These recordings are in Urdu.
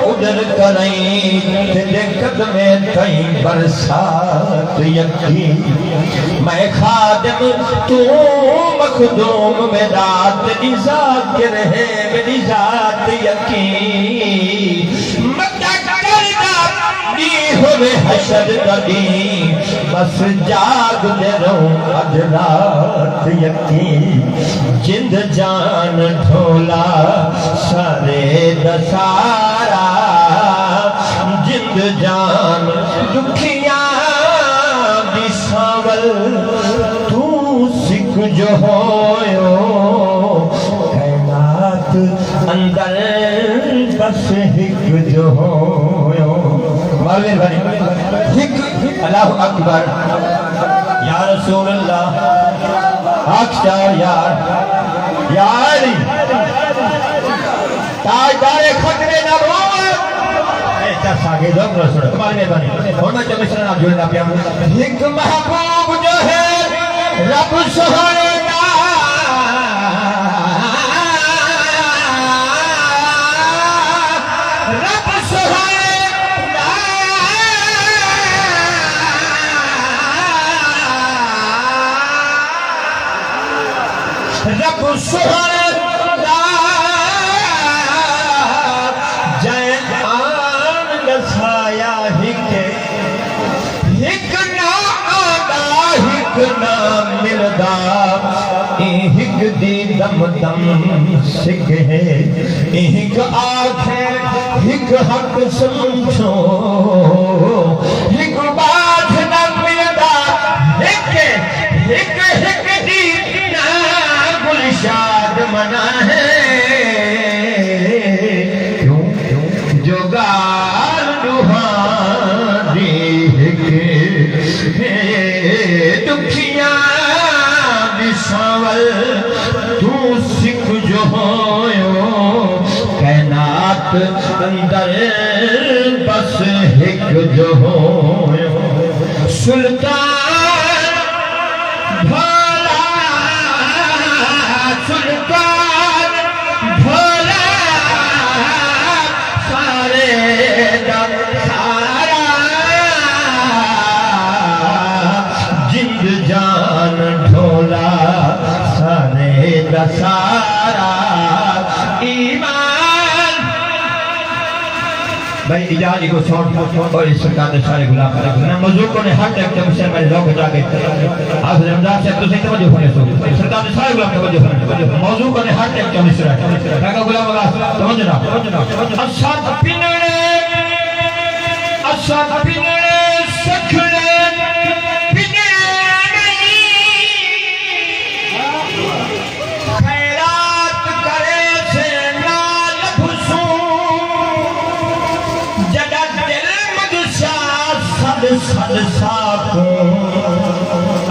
ادھر کریں تیرے قدمیں تئیں برسات یکی میں خادم تو مخدوم میں رات دی ذاکر ہے میری ذات یکی مدہ کرنا دی ہوئے حشر دلی بس جاگ دے رہوں اج رات یکی جند جان ڈھولا سارے دسارا جند جان دکھیاں دی ساول تو سکھ جو ہوئیو کائنات اندر بس ہک جو ہوئیو مالوے بھائی ہک اللہ اکبر یا رسول اللہ اکشار یار یاری تاجدار خطرے نبوت ایسا ساگے دو رسول تمہاری مہربانی اور میں جب اسرائیل آپ جوڑنا پیا ایک محبوب جو ہے رب سہارے گا رب سہارے گا رب سہارے گا جائے آن گسایا ہک نہ آدھا ہک نہ ملدا ہک دی دم دم سکھ ہے ہک آنکھیں ہک حق سمجھو ہک بات نہ ملدا ہک دی گلشاد منا ہے کیوں جو گال دوہاں دی دکھیاں دی ساول تو سکھ جو ہوئیو کائنات اندر بس ہک جو ہوئیو سلطان سلطان بھولا سارے سارا جند جان ڈھولا سارے سارا ایمان بھائی اجازی کو چھوڑ اور اس سرکار نے سارے غلام موضوع کو نے ہر تک جب سے میرے لوگ جا کے آپ رمضان سے تو سے توجہ ہونے سو سرکار نے سارے غلام توجہ ہونے موضوع کو نے ہر تک جب سے کہا غلام اللہ توجہ نہ اسد پنڑے سکھڑے پنڑے خیرات کرے سے نال بھسوں جڑا دل مدشا صد ساکوں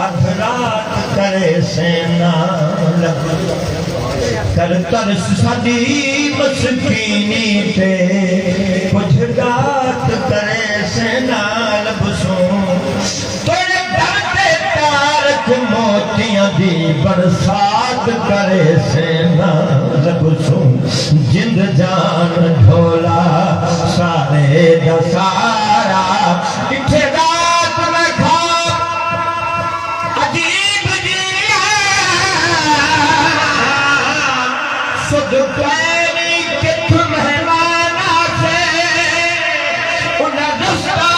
ادھرات کرے سے نال کر ترس سادی مسکینی تے کچھ گات کرے سے نال بسوں توڑے دھاتے تارک موتیاں دی برسات کرے سے نال بسوں جند جان ڈھولا سارے دسارا اٹھے رات میں خواب عجیب جیا صدقینی کتھ مہمانا سے انہیں دستا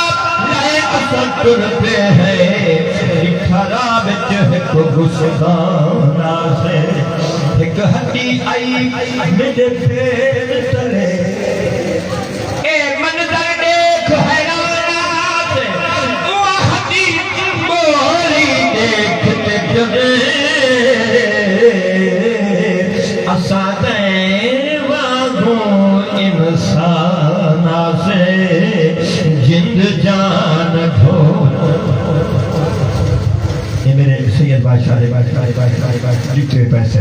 لائے اصل ترپے ہیں خراب جہک گسدانا سے ایک ہڈی آئی میرے پیر تلے اے منظر دیکھ حیرانات وہ ہڈی بولی دیکھتے جگے اسادیں واگوں انسانا سے جند جان ڈھو یہ میرے سید بادشاہ جتنے پیسے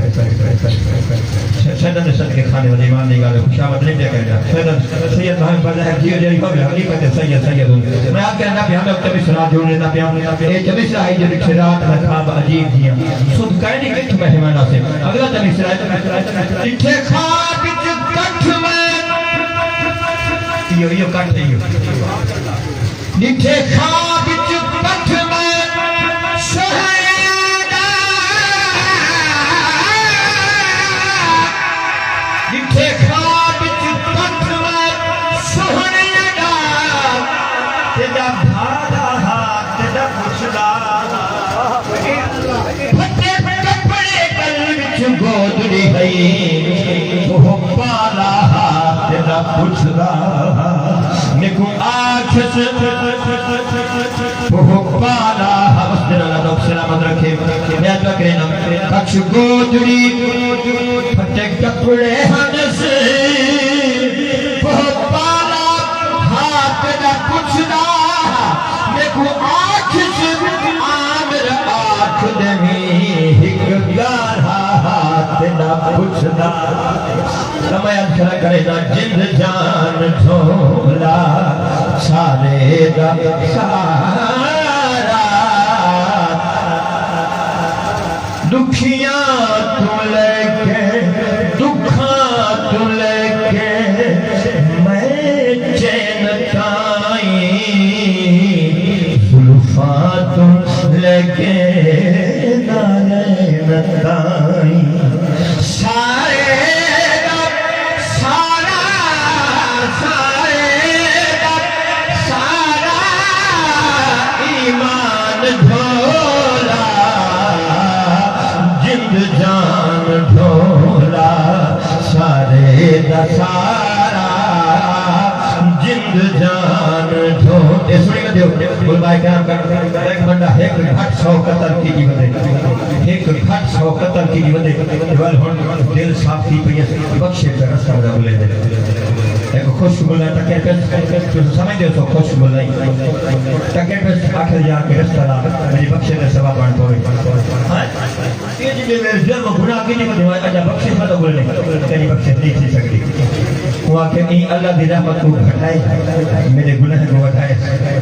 سیدن سد کے کھانے والے ایمان نہیں گالے خوشامد نہیں دیا کرنا سید محمد بادشاہ جیو جیو کو بھی حقیقت سید ہوں میں آپ کہنا کہ ہمیں اکتبی سرا جوڑنے نا پیا اے جبی سرا ہی جو لکھے رات میں خواب عجیب دیا سود کہنی کٹھ مہمانہ سے اگلا جبی سرا لکھے خواب کٹھ میں یہ کٹ ڈٹھے خواب پٹھ میں شہیدا ڈٹھے خواب پٹھ میں شہیدا تیرا بھالا ہاتھ تیرا پچھلا پھٹے کپڑے قلب چ گودڑی ہے وہ پالا ہاتھ تیرا پچھلا نکو آنکھ سے وہ پالا ہاتھ تیرا رب سلامت رکھے میں تو کہنا کچھ گودڑی پھٹے کپڑے ہن سے وہ پالا ہاتھ تیرا پچھلا نکو آنکھ سے آمر آنکھ دمی ہک گارا ہاتھ نہ پچھنا سمایت کھڑا کرے نا جند جان ڈھولا سارے دا سارا دکھیاں تو لے کے دکھاں تو لے کے میں چین تائیں زلفاں تو لے کے نالین تائیں سارے ایمان ڈھولا جند جان ڈھولا سارے دا سارا جند جان ڈھولا سنی گا دیو بول بھائی کام کرتا ایک بندہ ایک گھٹ 100 قتل کی جی بدے ایک گھٹ 100 قتل کی جی بدے دیوال ہون دل صاف کی پہیے بخشے پر رستہ بدا بولے دے ایک خوش بولا تکیر پہ سمجھ دیو سو خوش بولا تکیر پہ آخر جا کے رستہ لا میری بخشے نے سوا بان پوئی یہ جی میرے جرم گناہ کی نہیں بدے اجا بخشے مدہ بولنے تیری بخشے نہیں تھی سکتی وہ آکے نہیں اللہ دی رحمت کو گھٹائے میرے گناہ کو گھٹائے